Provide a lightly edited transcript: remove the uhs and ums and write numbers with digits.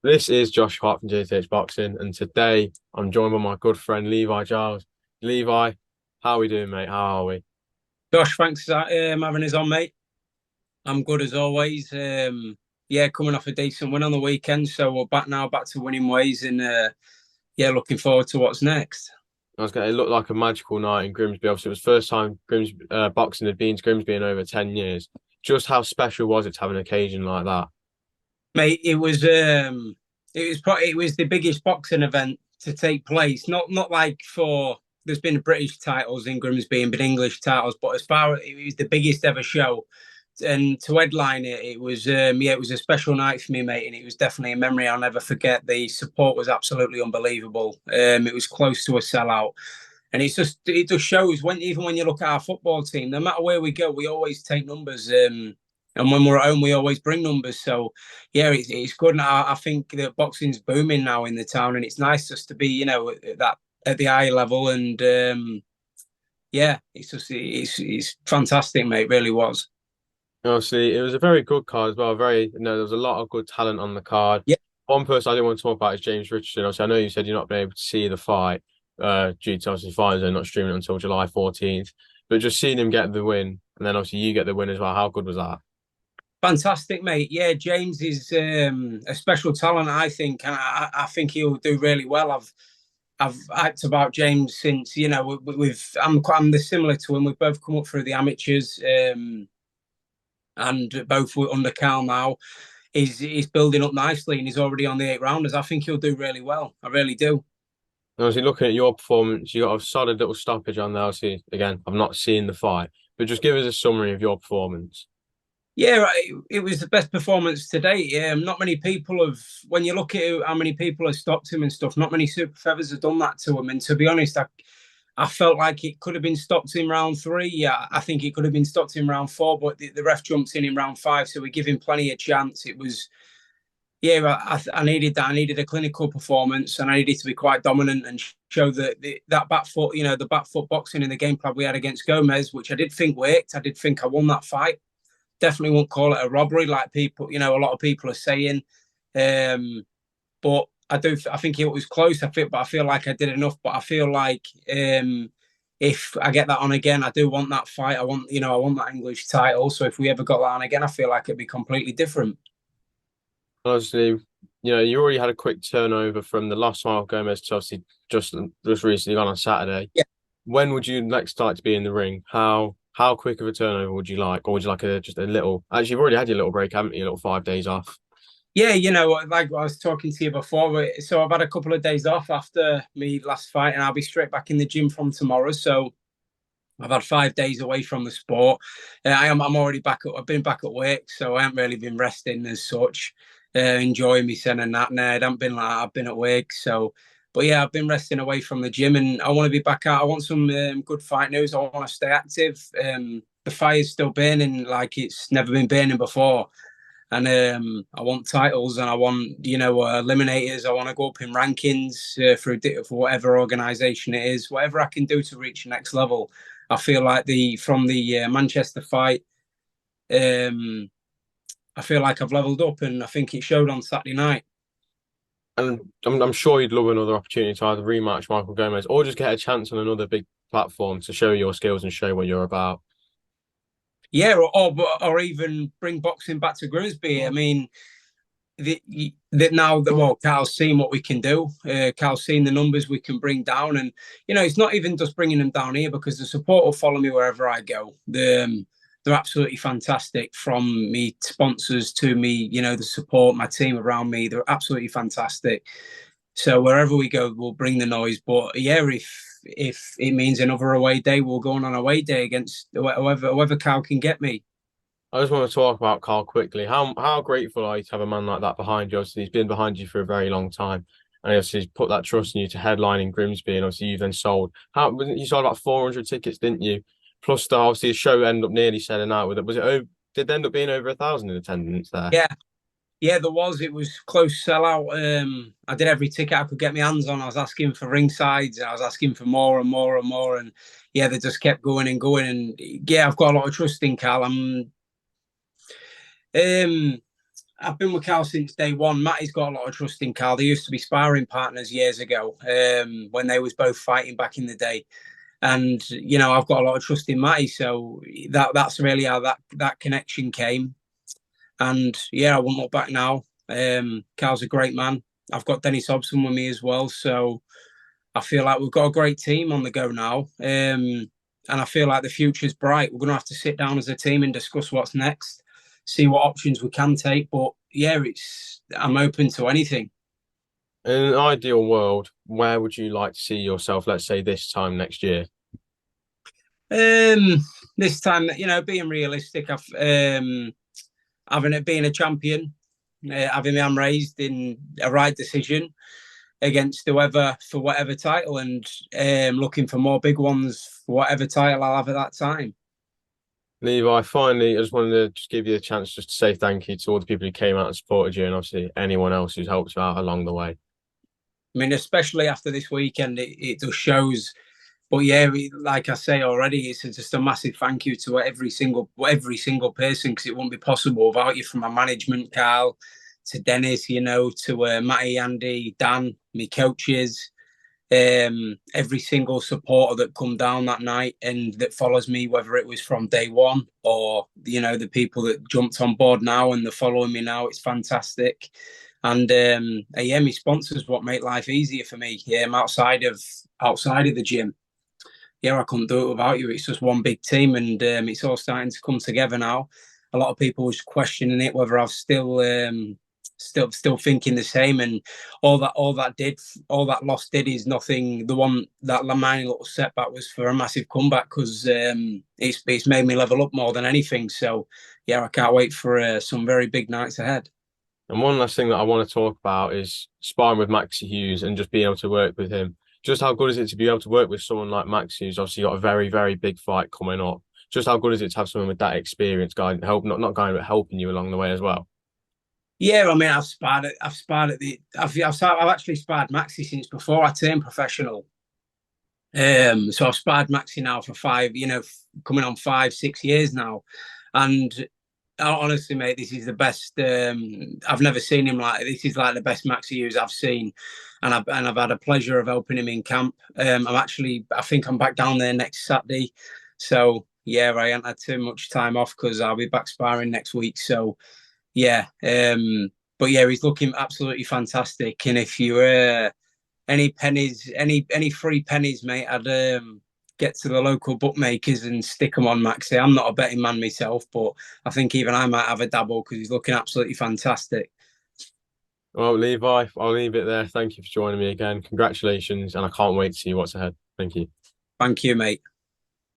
This is Josh Hart from JTH Boxing, and today I'm joined by my good friend Levi Giles. Levi, how are we doing, mate? How are we? Josh, thanks for having us on, mate. I'm good as always. Yeah, coming off a decent win on the weekend, so we're back now, back to winning ways, and yeah, looking forward to what's next. It looked like a magical night in Grimsby. Obviously, it was the first time Grimsby boxing had been to Grimsby in over 10 years. Just how special was it to have an occasion like that? Mate, it was the biggest boxing event to take place. Not like for there's been British titles in Grimsby and been English titles, but as far as it was the biggest ever show, and to headline it, it was yeah, it was a special night for me, mate, and it was definitely a memory I'll never forget. The support was absolutely unbelievable. It was close to a sellout, and it just shows when even when you look at our football team, no matter where we go, we always take numbers. And when we're at home, we always bring numbers. So, yeah, it's good. And I think that boxing's booming now in the town, and it's nice just to be, at that at the high level. And yeah, it's fantastic, mate. It really was. Obviously, it was a very good card as well. There was a lot of good talent on the card. Yeah, One person I didn't want to talk about is James Richardson. Obviously, I know you said you're not been able to see the fight, due to obviously fines and not streaming until July 14th. But just seeing him get the win, and then obviously you get the win as well. How good was that? fantastic, mate. Yeah, James is a special talent, I think, and I think he'll do really well. I've hyped about James since I'm the similar to him. We've both come up through the amateurs. And both under Carl now. He's building up nicely and he's already on the eight rounders. I think he'll do really well. I really do. And obviously, looking at your performance, you got a solid little stoppage on there. Obviously, again, I've not seen the fight, but just give us a summary of your performance. Yeah, it was the best performance to date. Not many people have, when you look at how many people have stopped him and stuff, not many super feathers have done that to him. And to be honest, I felt like it could have been stopped in round three. Yeah, I think it could have been stopped in round four, but the ref jumped in round five, so we give him plenty of chance. It was yeah, I needed that. I needed a clinical performance, and I needed to be quite dominant and show that back foot, the back foot boxing in the game plan we had against Gomez, which I did think worked. I did think I won that fight. Definitely won't call it a robbery like people, a lot of people are saying. Um, but I do. I think it was close. But I feel like I did enough. But I feel like if I get that on again, I do want that fight. I want that English title. So if we ever got that on again, I feel like it'd be completely different. Obviously, you already had a quick turnover from the last one of Gomez to obviously just recently gone on Saturday. Yeah. When would you next like to be in the ring? How quick of a turnover would you like, or would you like just a little? Actually, you've already had your little break, haven't you? A little 5 days off. Yeah, like I was talking to you before, so I've had a couple of days off after me last fight, and I'll be straight back in the gym from tomorrow. So I've had 5 days away from the sport. I'm already back. I've been back at work, so I haven't really been resting as such, enjoying my son and that. No, I haven't been like that. I've been at work, so. But yeah, I've been resting away from the gym, and I want to be back out. I want some good fight news. I want to stay active. The fire's still burning like it's never been burning before, and I want titles and I want eliminators. I want to go up in rankings for whatever organization it is, whatever I can do to reach the next level. I feel like the from the Manchester fight, um, I feel like I've leveled up, and I think it showed on Saturday night. And I'm sure you'd love another opportunity to either rematch Michael Gomez or just get a chance on another big platform to show your skills and show what you're about. Yeah, or even bring boxing back to Grimsby. I mean, now that Carl's seen what we can do. Carl's seen the numbers we can bring down, and it's not even just bringing them down here because the support will follow me wherever I go. They're absolutely fantastic from me sponsors to me. The support, my team around me, they're absolutely fantastic. So wherever we go, we'll bring the noise. But yeah, if it means another away day, we'll go on an away day against whoever Carl can get me. I just want to talk about Carl quickly. How grateful are you to have a man like that behind you? Obviously, he's been behind you for a very long time, and obviously he's put that trust in you to headline in Grimsby, and obviously you then sold. You sold about 400 tickets, didn't you? Plus, obviously the show ended up nearly selling out. With it, was it? Oh, did it end up being over 1,000 in attendance there? Yeah, yeah, there was. It was close sellout. I did every ticket I could get my hands on. I was asking for ring sides. I was asking for more and more and more. And yeah, they just kept going and going. And yeah, I've got a lot of trust in Cal. Um, I've been with Carl since day one. Matty's got a lot of trust in Carl. They used to be sparring partners years ago, when they was both fighting back in the day. And I've got a lot of trust in Matty, so that's really how that connection came. And yeah, I won't look back now. Carl's a great man. I've got Dennis Hobson with me as well, so I feel like we've got a great team on the go now. And I feel like the future's bright. We're going to have to sit down as a team and discuss what's next, see what options we can take. But yeah, I'm open to anything. In an ideal world, where would you like to see yourself, let's say this time next year? Um, this time, being realistic, having it being a champion, having my hand raised in a right decision against whoever for whatever title, and looking for more big ones for whatever title I'll have at that time. Levi, finally, I just wanted to just give you a chance just to say thank you to all the people who came out and supported you, and obviously anyone else who's helped you out along the way. I mean, especially after this weekend, it just shows. But yeah, like I say already, it's just a massive thank you to every single person, because it wouldn't be possible without you, from my management, Carl, to Dennis, to Matty, Andy, Dan, me coaches, every single supporter that come down that night and that follows me, whether it was from day one or the people that jumped on board now and they're following me now. It's fantastic. And yeah, my sponsors what make life easier for me. Outside of the gym. Yeah, I couldn't do it without you. It's just one big team, and it's all starting to come together now. A lot of people was questioning it, whether I've still thinking the same, and all that loss did is nothing. The one that minor little setback was for a massive comeback, because it's made me level up more than anything. So yeah, I can't wait for some very big nights ahead. And one last thing that I want to talk about is sparring with Maxi Hughes and just being able to work with him. Just how good is it to be able to work with someone like Maxi, who's obviously got a very, very big fight coming up? Just how good is it to have someone with that experience guiding, not guiding, but helping you along the way as well? Yeah, I mean, I've actually sparred Maxi since before I turned professional. So I've sparred Maxi now for coming on 5, 6 years now, and honestly, mate, this is the best. I've never seen him like this. Is like the best Maxi Hughes I've seen, and I've had a pleasure of helping him in camp. I think I'm back down there next Saturday, so yeah, I haven't had too much time off because I'll be back sparring next week. So yeah, but yeah, he's looking absolutely fantastic. And if you any pennies, any free pennies, mate, I'd get to the local bookmakers and stick them on Maxi. I'm not a betting man myself, but I think even I might have a dabble because he's looking absolutely fantastic. Well, Levi, I'll leave it there. Thank you for joining me again. Congratulations, and I can't wait to see what's ahead. Thank you. Thank you, mate.